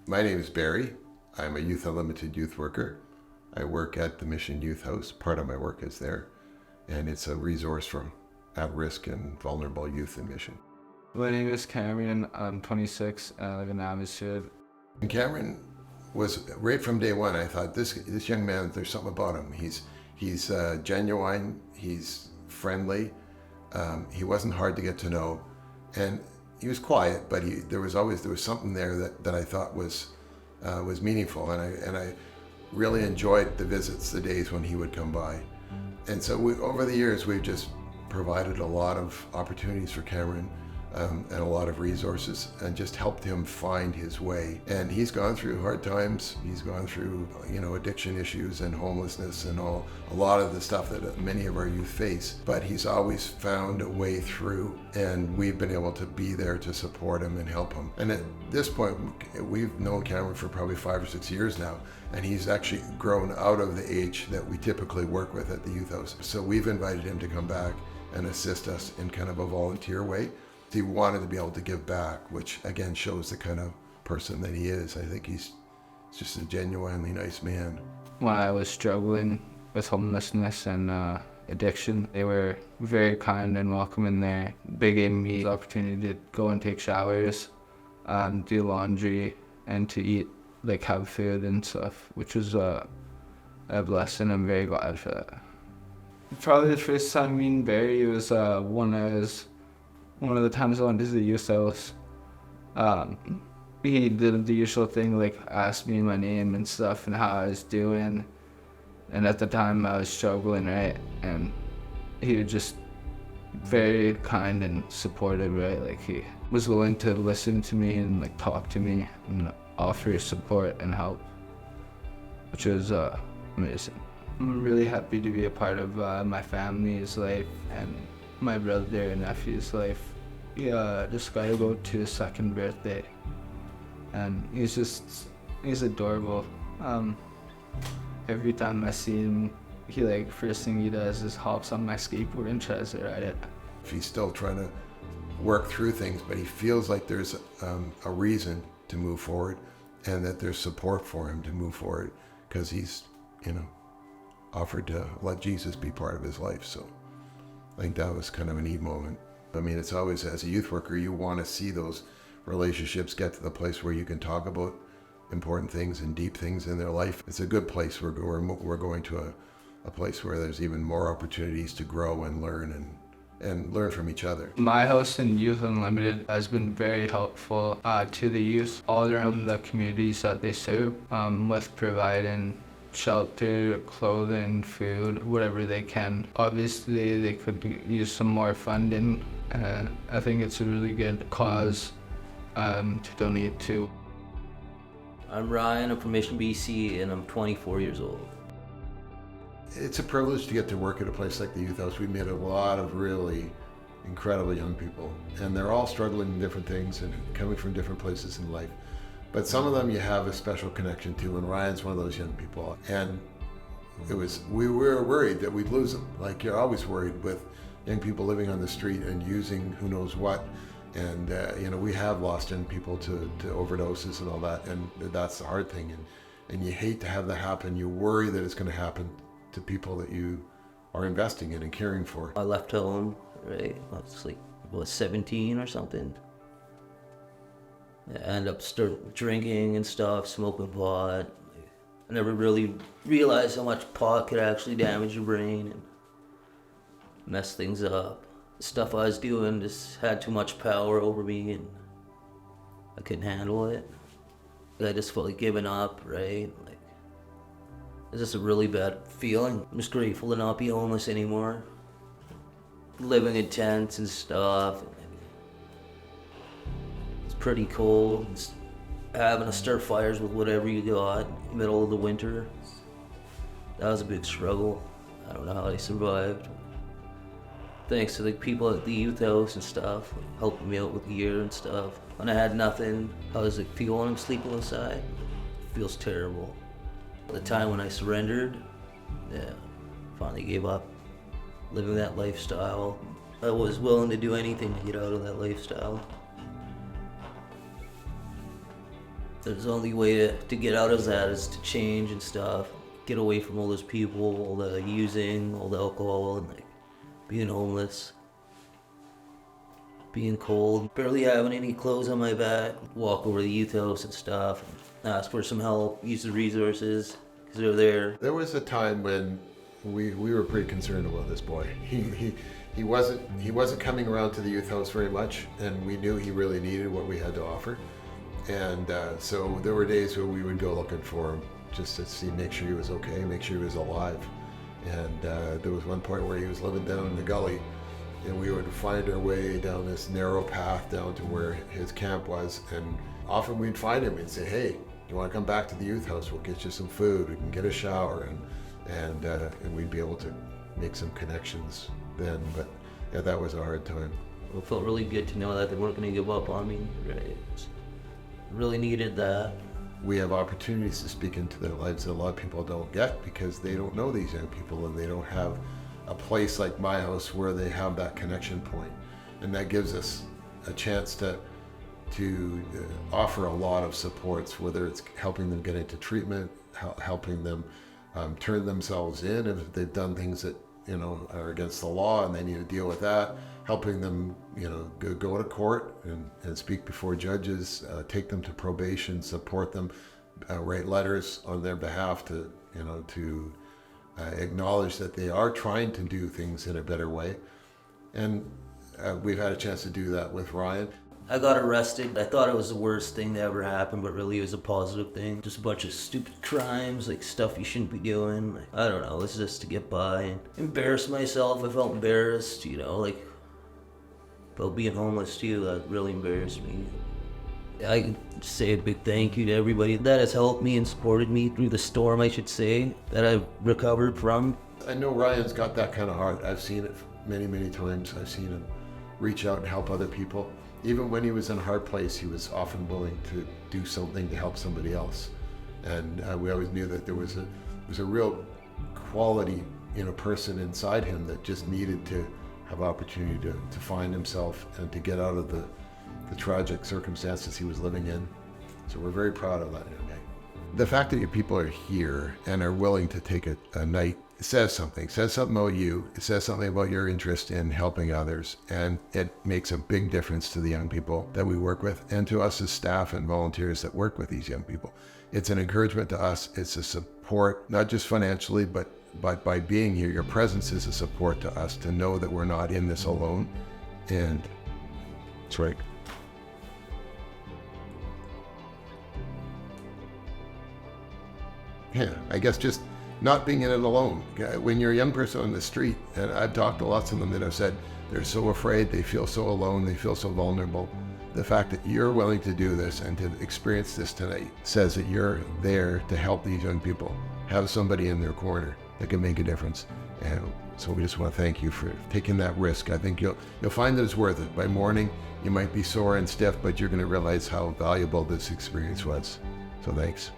My name is Barry. I'm a Youth Unlimited youth worker. I work at the Mission Youth House. Part of my work is there, and it's a resource for at-risk and vulnerable youth in Mission. My name is Cameron. I'm 26 and I live in Abbotsford. And Cameron was, right from day one, I thought, this young man, there's something about him. He's genuine, he's friendly, he wasn't hard to get to know, and he was quiet, but there was something there that I thought was meaningful, and I really enjoyed the visits, the days when he would come by. And so over the years, we've just provided a lot of opportunities for Cameron, and a lot of resources, and just helped him find his way. And he's gone through hard times. He's gone through, addiction issues and homelessness and a lot of the stuff that many of our youth face. But he's always found a way through, and we've been able to be there to support him and help him. And at this point, we've known Cameron for probably 5 or 6 years now, and he's actually grown out of the age that we typically work with at the youth house. So we've invited him to come back and assist us in kind of a volunteer way. He wanted to be able to give back, which again shows the kind of person that he is. I think he's just a genuinely nice man. When I was struggling with homelessness and addiction, they were very kind and welcoming there. They gave me the opportunity to go and take showers, do laundry, and to eat, have food and stuff, which was a blessing. I'm very glad for that. Probably the first time meeting Barry was one of the times I went to the youth house. He did the usual thing, ask me my name and stuff and how I was doing. And at the time I was struggling, right? And he was just very kind and supportive, right? He was willing to listen to me and talk to me and offer support and help, which was amazing. I'm really happy to be a part of my family's life and my brother and nephew's life. He just got to go to his second birthday, and he's adorable. Every time I see him, he first thing he does is hops on my skateboard and tries to ride it. He's still trying to work through things, but he feels like there's a reason to move forward, and that there's support for him to move forward, because he's, offered to let Jesus be part of his life. So I think that was kind of a neat moment. I mean, it's always, as a youth worker, you want to see those relationships get to the place where you can talk about important things and deep things in their life. It's a good place. We're going to a place where there's even more opportunities to grow and learn and learn from each other. My house in Youth Unlimited has been very helpful to the youth all around the communities that they serve, with providing shelter, clothing, food, whatever they can. Obviously, they could use some more funding. I think it's a really good cause to donate to. I'm Ryan, I'm from Mission, BC, and I'm 24 years old. It's a privilege to get to work at a place like the Youth House. We met a lot of really incredible young people, and they're all struggling in different things and coming from different places in life. But some of them you have a special connection to, and Ryan's one of those young people. And we were worried that we'd lose him. You're always worried with young people living on the street and using who knows what. And we have lost young people to overdoses and all that, and that's the hard thing. And you hate to have that happen. You worry that it's going to happen to people that you are investing in and caring for. I left home, right? I was 17 or something. I ended up drinking and stuff, smoking pot. I never really realized how much pot could actually damage your brain and mess things up. The stuff I was doing just had too much power over me, and I couldn't handle it. I just felt like giving up, right? It's just a really bad feeling. I'm just grateful to not be homeless anymore. Living in tents and stuff. Pretty cold. It's having to start fires with whatever you got in the middle of the winter. That was a big struggle. I don't know how I survived. Thanks to the people at the youth house and stuff, helping me out with gear and stuff. When I had nothing, how does it feel when I'm sleeping inside? It feels terrible. The time when I surrendered, finally gave up living that lifestyle. I was willing to do anything to get out of that lifestyle. There's only way to get out of that is to change and stuff. Get away from all those people, all the using, all the alcohol, and like being homeless. Being cold, barely having any clothes on my back. Walk over to the youth house and stuff, and ask for some help, use the resources, because they're there. There was a time when we were pretty concerned about this boy. He wasn't coming around to the youth house very much, and we knew he really needed what we had to offer. And so there were days where we would go looking for him just to see, make sure he was okay, make sure he was alive. And there was one point where he was living down in the gully, and we would find our way down this narrow path down to where his camp was. And often we'd find him and say, "Hey, you want to come back to the youth house? We'll get you some food. We can get a shower," and we'd be able to make some connections then. But yeah, that was a hard time. It felt really good to know that they weren't going to give up on me. Right. Really needed that. We have opportunities to speak into their lives that a lot of people don't get because they don't know these young people, and they don't have a place like my house where they have that connection point. And that gives us a chance to offer a lot of supports, whether it's helping them get into treatment, helping them turn themselves in if they've done things that are against the law and they need to deal with that, helping them go to court and speak before judges, take them to probation, support them, write letters on their behalf to acknowledge that they are trying to do things in a better way. And we've had a chance to do that with Ryan. I got arrested. I thought it was the worst thing that ever happened, but really it was a positive thing. Just a bunch of stupid crimes, like stuff you shouldn't be doing. Like, I don't know, it's just to get by and embarrass myself. I felt embarrassed, like about being homeless too. That really embarrassed me. I can say a big thank you to everybody that has helped me and supported me through the storm, I should say, that I've recovered from. I know Ryan's got that kind of heart. I've seen it many, many times. I've seen him reach out and help other people. Even when he was in a hard place, he was often willing to do something to help somebody else. And we always knew that there was a real quality in a person inside him that just needed to have opportunity to find himself and to get out of the tragic circumstances he was living in. So we're very proud of that young guy. The fact that your people are here and are willing to take a night says something about you. It says something about your interest in helping others, and it makes a big difference to the young people that we work with and to us as staff and volunteers that work with these young people. It's an encouragement to us. It's a support, not just financially, but by being here. Your presence is a support to us to know that we're not in this alone. And it's right. Yeah, I guess just not being in it alone. When you're a young person on the street, and I've talked to lots of them that have said they're so afraid, they feel so alone, they feel so vulnerable. The fact that you're willing to do this and to experience this tonight says that you're there to help these young people have somebody in their corner that can make a difference. And so we just want to thank you for taking that risk. I think you'll find that it's worth it. By morning, you might be sore and stiff, but you're going to realize how valuable this experience was. So thanks.